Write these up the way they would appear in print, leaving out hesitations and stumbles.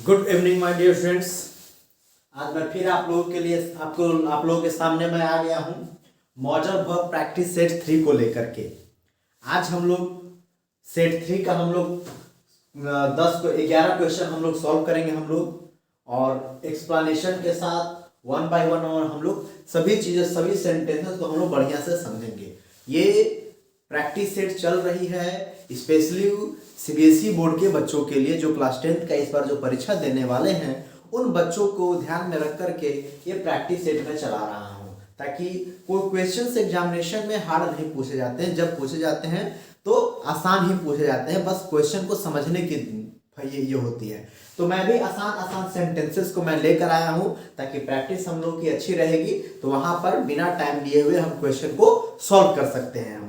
Good evening my dear friends. आज मैं फिर आप लोगों के लिए आप लोगों के सामने मैं आ गया हूँ मॉडल वर्ब प्रैक्टिस सेट 3 को लेकर के। आज हम लोग सेट 3 का हम लोग 11 क्वेश्चन हम लोग सॉल्व करेंगे हम लोग, और एक्सप्लेनेशन के साथ वन बाय वन, और हम लोग सभी चीज़ें सभी सेंटेंसेस को हम लोग बढ़िया से समझेंगे। ये प्रैक्टिस सेट चल रही है स्पेशली सीबीएसई बोर्ड के बच्चों के लिए, जो क्लास 10th का इस बार जो परीक्षा देने वाले हैं उन बच्चों को ध्यान में रख करके ये प्रैक्टिस सेट में चला रहा हूँ, ताकि कोई क्वेश्चंस एग्जामिनेशन में हार्ड नहीं पूछे जाते हैं। जब पूछे जाते हैं तो आसान ही पूछे जाते हैं, बस क्वेश्चन को समझने की ये होती है। तो मैं भी आसान आसान सेंटेंसेस को मैं लेकर आया हूँ ताकि प्रैक्टिस हम लोग की अच्छी रहेगी, तो वहां पर बिना टाइम लिए हुए हम क्वेश्चन को सॉल्व कर सकते हैं हम लोग।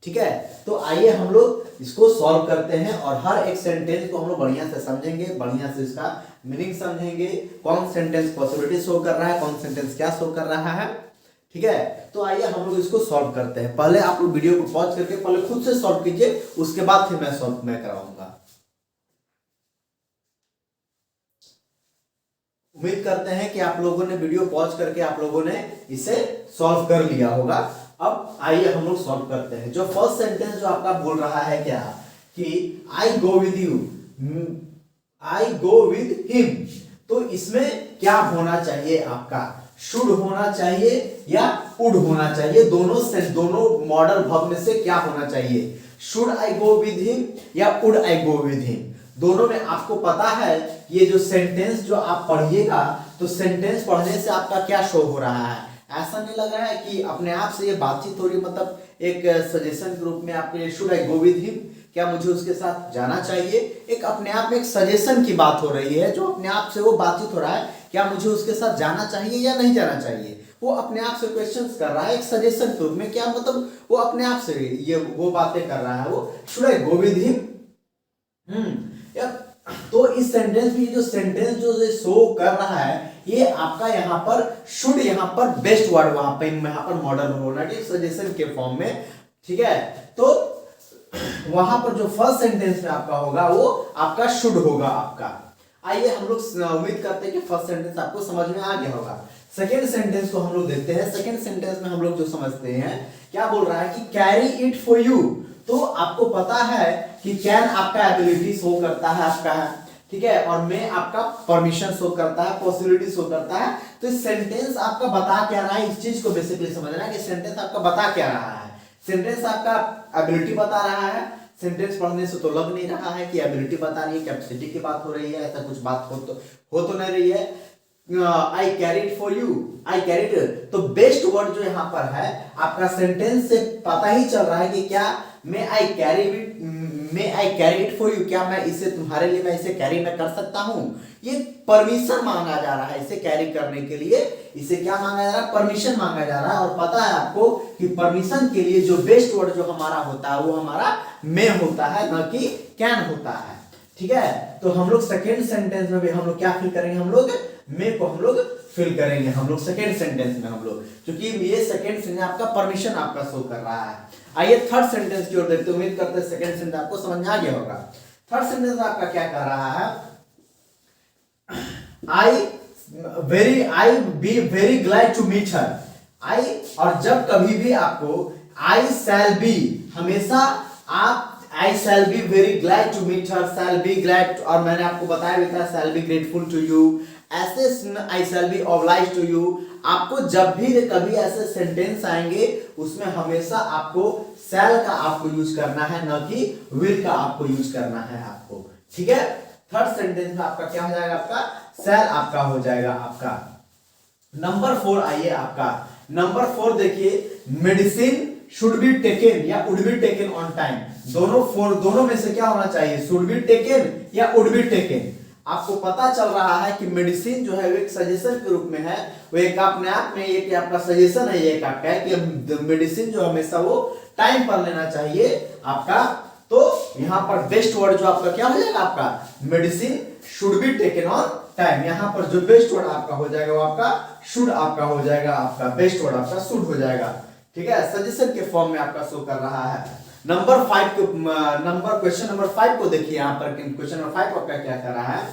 ठीक है, तो आइए हम लोग इसको सॉल्व करते हैं और हर एक सेंटेंस को हम लोग बढ़िया से समझेंगे, बढ़िया से इसका मीनिंग समझेंगे, कौन सेंटेंस पॉसिबिलिटी शो कर रहा है, कौन सेंटेंस क्या शो कर रहा है। ठीक है, तो आइए हम लोग इसको सॉल्व करते हैं। पहले आप लोग वीडियो को पॉज करके पहले खुद से सॉल्व कीजिए, उसके बाद फिर मैं कराऊंगा। उम्मीद करते हैं कि आप लोगों ने वीडियो पॉज करके आप लोगों ने इसे सॉल्व कर लिया होगा। अब आइए हम लोग सॉल्व करते हैं। जो फर्स्ट सेंटेंस जो आपका बोल रहा है क्या कि I go with you, I go with him, तो इसमें क्या होना चाहिए आपका? शुड होना चाहिए या वुड होना चाहिए? दोनों मॉडल वर्ब में से क्या होना चाहिए? Should I go with him या would I go with him? दोनों में आपको पता है ये जो सेंटेंस जो आप पढ़िएगा तो सेंटेंस पढ़ने से आपका क्या शो हो रहा है? ऐसा नहीं लग रहा है कि अपने आप से ये बातचीत हो रही, मतलब एक सजेशन के रूप में आपके should I go with him, क्या मुझे उसके साथ जाना चाहिए? एक अपने आप में एक सजेशन की बात हो रही है, जो अपने आप से वो बातचीत हो रहा है, क्या मुझे उसके साथ जाना चाहिए या नहीं जाना चाहिए? वो अपने आप से क्वेश्चंस कर रहा है एक सजेशन के रूप में। क्या मतलब वो अपने आप से ये वो बातें कर रहा है, वो should I go with him. तो इस सेंटेंस में जो सेंटेंस जो शो कर रहा है ये आपका यहाँ पर शुड, यहाँ पर बेस्ट वर्ड, वहां पे यहाँ पर मॉडल होना चाहिए सजेशन के फॉर्म में। ठीक है, तो वहां पर जो फर्स्ट सेंटेंस में आपका होगा वो आपका शुड होगा आपका। आइए हम लोग उम्मीद करते हैं कि फर्स्ट सेंटेंस आपको समझ में आ गया होगा। सेकेंड सेंटेंस को हम लोग देखते हैं। सेकेंड सेंटेंस में हम लोग जो समझते हैं क्या बोल रहा है कि कैरी इट फॉर यू। तो आपको पता है कि कैन आपका एबिलिटी शो करता है आपका, ठीक है, और मैं आपका परमिशन शो करता है, पॉसिबिलिटी शो करता है। तो इस सेंटेंस आपका बता क्या रहा है, इस चीज को बेसिकली समझना है कि सेंटेंस आपका बता क्या रहा है। सेंटेंस आपका एबिलिटी बता रहा है। सेंटेंस पढ़ने से तो लग नहीं रहा है कि एबिलिटी बता रही है, कैपेसिटी की बात हो रही है, ऐसा कुछ बात हो तो नहीं रही है। I carried for you, I carried, तो बेस्ट वर्ड जो यहाँ पर है आपका सेंटेंस से पता ही चल रहा है कि क्या मैं I carry it for you, क्या मैं इसे तुम्हारे लिए मैं इसे कैरी मैं कर सकता हूं? ये परमिशन मांगा जा रहा है इसे कैरी करने के लिए। इसे क्या मांगा जा रहा है? परमिशन मांगा जा रहा है। और पता है आपको कि परमिशन के लिए जो बेस्ट वर्ड जो हमारा होता है वो हमारा मे होता है, न कि कैन होता है। ठीक है, तो हम लोग सेकेंड सेंटेंस में भी हम लोग क्या फिल करेंगे? हम लोग मे को हम लोग फिल करेंगे हम लोग सेकेंड सेंटेंस में हम लोग, क्योंकि ये सेकेंड सेंटेंस आपका परमिशन आपका शो कर रहा है। आइए थर्ड सेंटेंस की ओर देखते हैं। उम्मीद करते हैं सेकेंड सेंटेंस आपको समझ में आ गया होगा। थर्ड सेंटेंस आपका क्या कर रहा है? I be very glad to meet her. I, और जब कभी भी आपको आई शैल बी, हमेशा आप I shall be very glad to meet her, shall be glad, और मैंने आपको बताया भी था shall be grateful to you, ऐसे I shall be oblige to you. आपको जब भी कभी ऐसे सेंटेंस आएंगे उसमें हमेशा आपको शैल का आपको यूज करना है, न कि विल का आपको यूज करना है आपको। ठीक है, थर्ड सेंटेंस में आपका क्या हो जाएगा? आपका शैल आपका हो जाएगा आपका। नंबर 4 आइए आपका नंबर 4 देखिए, मेडिसिन शुड बी टेकन या would be taken on time. दोनों में से क्या होना चाहिए? शुड बी टेकन या वुड बी टेकन। आपको पता चल रहा है कि मेडिसिन जो है वो एक सजेशन के रूप में है, वो एक अपने आप में एक आपका सजेशन है, एक आपका है कि मेडिसिन जो हमेशा वो टाइम पर लेना चाहिए आपका। तो यहाँ पर बेस्ट वर्ड जो आपका क्या हो जाएगा? आपका medicine should be taken on time. यहाँ पर जो बेस्ट वर्ड आपका हो जाएगा वो आपका शुड आपका हो जाएगा, आपका बेस्ट वर्ड आपका शुड हो जाएगा। ठीक है, सजेशन के फॉर्म में आपका शो कर रहा है। क्वेश्चन नंबर 5 को देखिए। यहाँ पर क्वेश्चन नंबर 5 आपका क्या कर रहा है?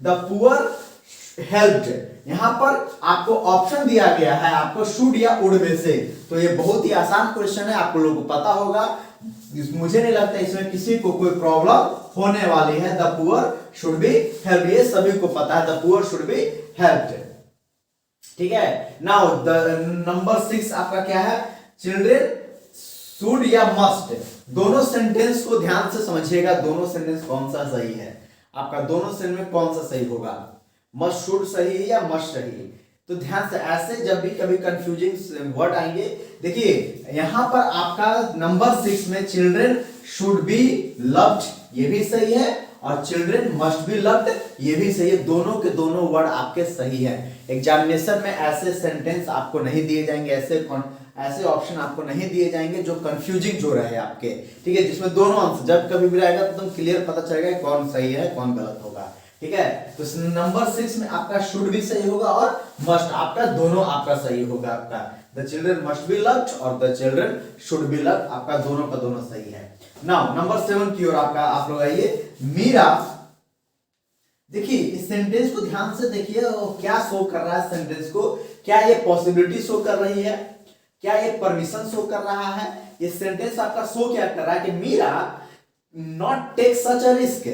द पुअर हेल्प्ड, यहां पर आपको ऑप्शन दिया गया है आपको शुड या वुड में से, तो ये बहुत ही आसान क्वेश्चन है, आपको लोगों को पता होगा, मुझे नहीं लगता इसमें किसी को कोई प्रॉब्लम होने वाली है। The poor should be helped, ये सभी को पता है, the poor should be helped. ठीक है, नाउ द नंबर 6 आपका क्या है, चिल्ड्रेन शुड या मस्ट, दोनों सेंटेंस को ध्यान से समझिएगा, दोनों सेंटेंस कौन सा सही है आपका, दोनों सेंटेंस में कौन सा सही होगा, मस्ट शुड सही है या मस्ट सही है, तो ध्यान से, ऐसे जब भी कभी कंफ्यूजिंग वर्ड आएंगे, देखिए यहां पर आपका नंबर 6 में चिल्ड्रेन शुड बी लव्ड ये भी सही है, और चिल्ड्रेन मस्ट बी लव्ड ये भी सही है, दोनों के दोनों वर्ड आपके सही है। एग्जामिनेशन में ऐसे सेंटेंस आपको नहीं दिए जाएंगे, ऐसे ऑप्शन आपको नहीं दिए जाएंगे जो कंफ्यूजिंग जो रहे आपके, ठीक है, जिसमें दोनों आंसर जब कभी भी रहेगा तो तुम क्लियर पता चलेगा कौन सही है कौन गलत होगा। ठीक है, तो नंबर 6 में आपका शुड भी सही होगा और मस्ट, आपका दोनों आपका सही होगा, आपका the children must be loved और the children should be loved, आपका दोनों का दोनों सही है। नाउ नंबर 7 की ओर आपका आप लोग आइए, मीरा, देखिए इस सेंटेंस को ध्यान से देखिए, क्या शो कर रहा है सेंटेंस को, क्या ये पॉसिबिलिटी शो कर रही है, क्या ये परमिशन शो कर रहा है, ये सेंटेंस आपका शो क्या कर रहा है कि Meera not take such a risk,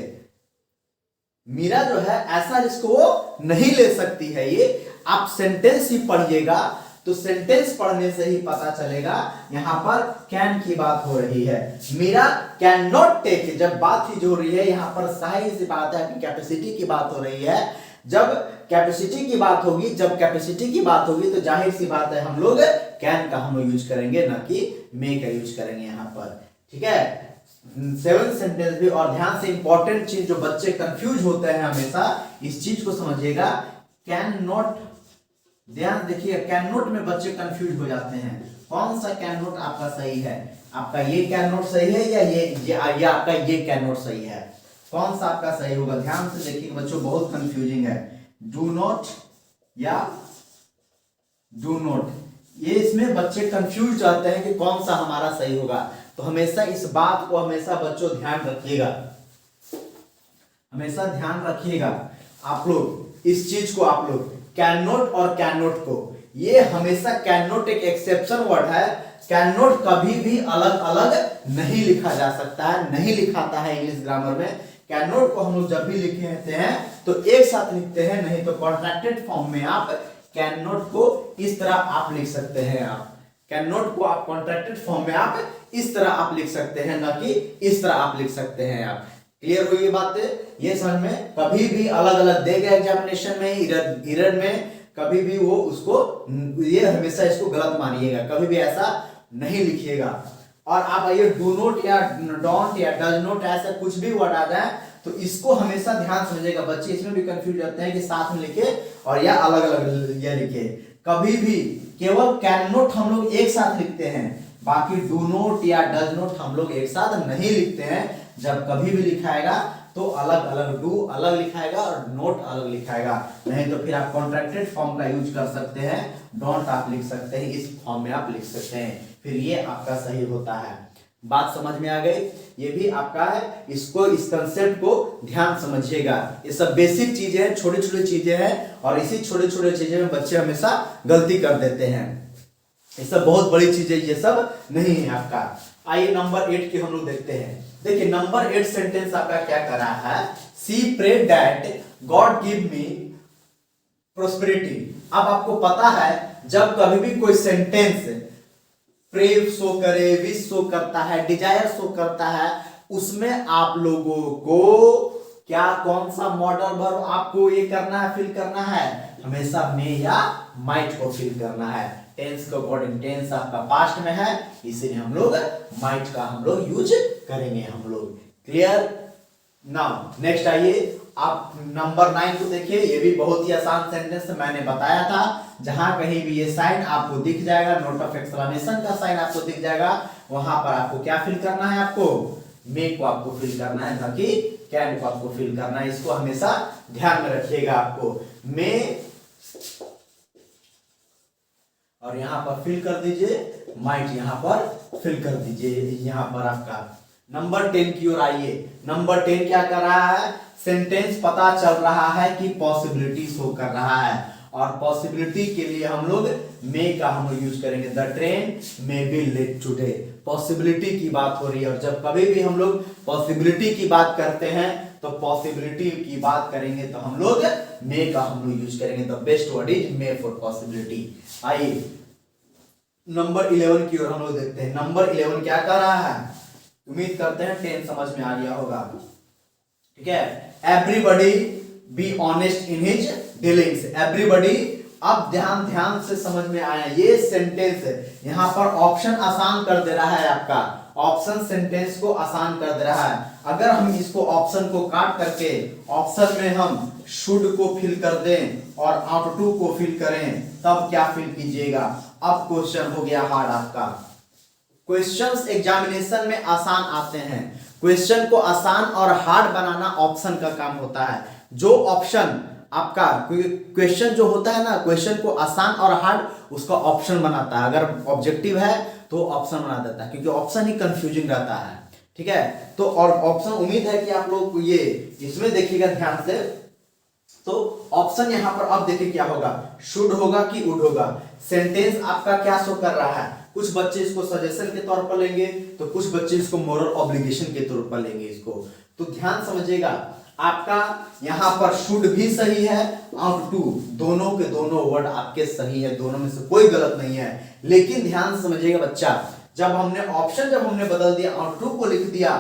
Meera जो है ऐसा रिस्क वो नहीं ले सकती है। ये आप सेंटेंस ही पढ़िएगा तो सेंटेंस पढ़ने से ही पता चलेगा, यहां पर कैन की बात हो रही है, मीरा कैन नॉट टेक, जब बात ही जो हो रही है यहां पर सही सी बात है कि कैपेसिटी की बात हो रही है, जब कैपेसिटी की बात होगी, जब कैपेसिटी की बात होगी तो जाहिर सी बात है हम लोग कैन का हम यूज करेंगे, ना कि मे का यूज करेंगे यहां पर। ठीक है, 7 सेंटेंस भी, और ध्यान से इंपॉर्टेंट चीज जो बच्चे कंफ्यूज होते हैं हमेशा, इस चीज को समझिएगा, कैन नॉट, ध्यान देखिए, कैन नॉट में बच्चे कंफ्यूज हो जाते हैं, कौन सा कैन नॉट आपका सही है, आपका ये कैन नॉट सही है या ये आपका ये कैन नॉट सही है, कौन सा आपका सही होगा, ध्यान से देखिए बच्चों, बहुत कंफ्यूजिंग है, डू नॉट या डू नॉट, ये इसमें बच्चे कंफ्यूज रहते हैं कि कौन सा हमारा सही होगा, तो हमेशा इस बात को हमेशा बच्चों ध्यान रखिएगा, हमेशा ध्यान रखिएगा आप लोग इस चीज को, आप लोग कैन नॉट और कैन नॉट को, ये हमेशा कैन नॉट एक एक्सेप्शन वर्ड है, कैन नॉट कभी भी अलग अलग नहीं लिखा जा सकता है, नहीं लिखाता है इंग्लिश ग्रामर में, कैन नॉट को हम लोग जब भी लिखते हैं तो एक साथ लिखते हैं, नहीं तो कॉन्ट्रैक्टेड फॉर्म में आप कैन नॉट को इस तरह आप लिख सकते हैं, आप कैन नॉट को आप कॉन्ट्रैक्टेड फॉर्म में आप इस तरह आप लिख सकते हैं, ना कि इस तरह आप लिख सकते हैं आप। क्लियर हुई ये बातें, ये समझ में, कभी भी अलग अलग देगा एग्जामिनेशन में, इरर में कभी भी वो उसको, ये हमेशा इसको गलत मानिएगा, कभी भी ऐसा नहीं लिखिएगा। और आप आइए डू नॉट या डोंट या डज नॉट, ऐसा कुछ भी वर्ड आ जाए तो इसको हमेशा ध्यान समझिएगा, बच्चे इसमें भी कंफ्यूज होते हैं कि साथ में लिखे और या अलग अलग या लिखे, कभी भी केवल कैन नॉट हम लोग एक साथ लिखते हैं, बाकी डू नॉट या डज नॉट हम लोग एक साथ नहीं लिखते हैं, जब कभी भी लिखाएगा तो अलग अलग, डू अलग लिखाएगा और नोट अलग लिखाएगा, नहीं तो फिर आप कॉन्ट्रैक्टेड फॉर्म का यूज कर सकते हैं, डोंट आप लिख सकते हैं, इस फॉर्म में आप लिख सकते हैं, फिर ये आपका सही होता है। बात समझ में आ गई, ये भी आपका है, इसको, इस कंसेप्ट को ध्यान समझिएगा, ये सब बेसिक चीजें हैं, छोटी छोटी चीजें हैं, और इसी छोटे छोटे चीजें में बच्चे हमेशा गलती कर देते हैं, ये सब बहुत बड़ी चीजें ये सब नहीं है आपका। आइए नंबर 8 की हम लोग देखते हैं, देखिए नंबर 8 सेंटेंस आपका क्या कर रहा है, she prayed that God give me prosperity. अब आपको पता है जब कभी भी कोई सेंटेंस प्रे शो करे, विश शो करता है, डिजायर शो करता है, उसमें आप लोगों को क्या, कौन सा मॉडल वर्ब आपको ये करना है, फिल करना है, हमेशा मे या माइट को फिल करना है, टेंस के अकॉर्डिंग, टेंस आपका पास्ट में है इसीलिए हम लोग माइट का हम लोग यूज करेंगे हम लोग। क्लियर, नाउ नेक्स्ट आइए आप नंबर 9 को देखिए, ये भी बहुत ही आसान सेंटेंस मैंने बताया था, जहां कहीं भी ये साइन आपको दिख जाएगा, नोट ऑफ एक्सक्लेमेशन का साइन आपको दिख जाएगा, वहां पर आपको क्या फिल करना है, आपको मे को आपको फिल करना है, ताकि कैन को आपको फिल करना है, इसको हमेशा ध्यान में रखिएगा आपको, मे और यहां पर फिल कर दीजिए, माइट यहां पर फिल कर दीजिए, यहां पर आपका नंबर 10 की ओर आइए। नंबर 10 क्या कर रहा है, सेंटेंस पता चल रहा है कि पॉसिबिलिटी शो कर रहा है, और पॉसिबिलिटी के लिए हम लोग मे का हम लोग यूज करेंगे, the train may be late today. Possibility की बात हो रही है, और जब कभी भी हम लोग पॉसिबिलिटी की बात करते हैं तो पॉसिबिलिटी की बात करेंगे तो हम लोग मे का हम लोग यूज करेंगे, the best word is may for possibility. आइए नंबर 11 की ओर हम लोग देखते हैं। नंबर 11 क्या कर रहा है, उम्मीद करते हैं 10 समझ में आ गया होगा, ठीक है। Everybody be honest in his dealings. Everybody, अब ध्यान से समझ में आया, ये सेंटेंस यहां पर ऑप्शन आसान कर दे रहा है आपका, ऑप्शन सेंटेंस को आसान कर दे रहा है। अगर हम इसको ऑप्शन को काट करके ऑप्शन में हम शुड को फिल कर दें और आउट टू को फिल करें, तब क्या फिल कीजिएगा। अब क्वेश्चन हो गया हार्ड आपका। क्वेश्चंस एग्जामिनेशन में आसान आते हैं, क्वेश्चन को आसान और हार्ड बनाना ऑप्शन का काम होता है। जो ऑप्शन आपका क्वेश्चन जो होता है ना, क्वेश्चन को आसान और हार्ड उसका ऑप्शन बनाता है। अगर ऑब्जेक्टिव है तो ऑप्शन बना देता है, क्योंकि ऑप्शन ही कंफ्यूजिंग रहता है, ठीक है। तो और ऑप्शन, उम्मीद है कि आप लोग ये इसमें देखिएगा ध्यान से। तो ऑप्शन यहां पर अब देखिए क्या होगा, शुड होगा कि वुड होगा। सेंटेंस आपका क्या शो कर रहा है, कुछ बच्चे इसको सजेशन के तौर पर लेंगे तो कुछ बच्चे इसको मोरल ऑब्लिगेशन के तौर पर लेंगे इसको। तो ध्यान समझिएगा, आपका यहां पर शुड भी सही है, आउट टू, दोनों के दोनों वर्ड आपके सही है, दोनों में से कोई गलत नहीं है। लेकिन ध्यान समझिएगा बच्चा, जब हमने बदल दिया, आउट टू को लिख दिया,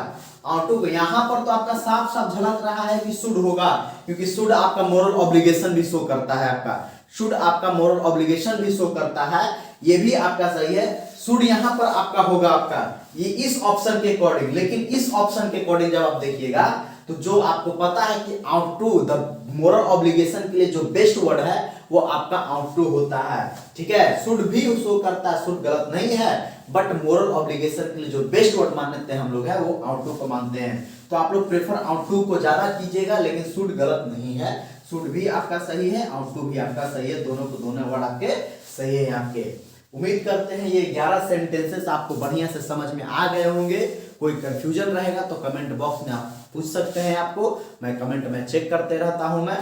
आउट टू को, यहां पर तो आपका साफ साफ झलक रहा है कि शुड होगा, क्योंकि शुड आपका मोरल ऑब्लिगेशन भी शो करता है, आपका शुड आपका मोरल ऑब्लिगेशन भी शो करता है, ये भी आपका सही है। शुड यहां पर आपका होगा, आपका ये इस ऑप्शन के अकॉर्डिंग। लेकिन इस ऑप्शन के अकॉर्डिंग जब आप देखिएगा तो जो आपको पता है कि ought to, the moral obligation के लिए जो बेस्ट वर्ड है वो आपका आउट टू होता है, ठीक है। शुड भी शो करता है, शुड गलत नहीं है, बट मोरल ऑब्लिगेशन के लिए जो बेस्ट वर्ड मानते हैं हम लोग है वो आउट टू को मानते हैं। तो आप लोग प्रेफर आउट टू को ज्यादा कीजिएगा, लेकिन शुड गलत नहीं है, शुड भी आपका सही है, आउट टू भी आपका सही है, दोनों को दोनों वर्ड आपके सही है आपके। उम्मीद करते हैं ये 11 सेंटेंसेस आपको बढ़िया से समझ में आ गए होंगे। कोई कंफ्यूजन रहेगा तो कमेंट बॉक्स में आप पूछ सकते हैं, आपको मैं कमेंट में चेक करते रहता हूं मैं,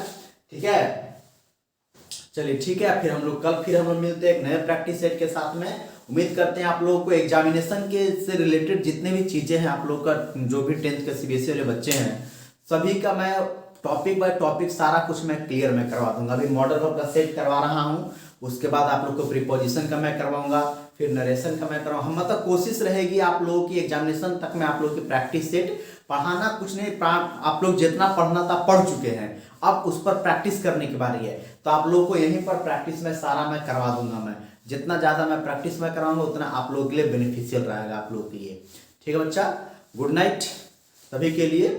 ठीक है। चलिए ठीक है, फिर हम लोग मिलते हैं एक नए प्रैक्टिस सेट के साथ में। उम्मीद करते हैं आप लोगों को एग्जामिनेशन के से रिलेटेड जितने भी चीजें हैं, आप लोग का जो भी 10th के सीबीएसई वाले बच्चे हैं, सभी का मैं टॉपिक बाय टॉपिक सारा कुछ मैं क्लियर में करवा दूंगा। अभी मॉडल वर्ब का सेट करवा रहा हूँ, उसके बाद आप लोग को प्रीपोजिशन का मैं करवाऊंगा, फिर नरेशन का मैं करवाऊंगा। मतलब कोशिश रहेगी आप लोगों की एग्जामिनेशन तक में आप लोगों की प्रैक्टिस सेट पढ़ाना, कुछ नहीं, आप लोग जितना पढ़ना था पढ़ चुके हैं, अब उस पर प्रैक्टिस करने की बारी है। तो आप लोगों को यहीं पर प्रैक्टिस में सारा मैं करवा दूंगा। मैं जितना ज़्यादा मैं प्रैक्टिस में कराऊंगा उतना आप लोगों के लिए बेनिफिशियल रहेगा, आप लोगों के लिए, ठीक है बच्चा। गुड नाइट सभी के लिए।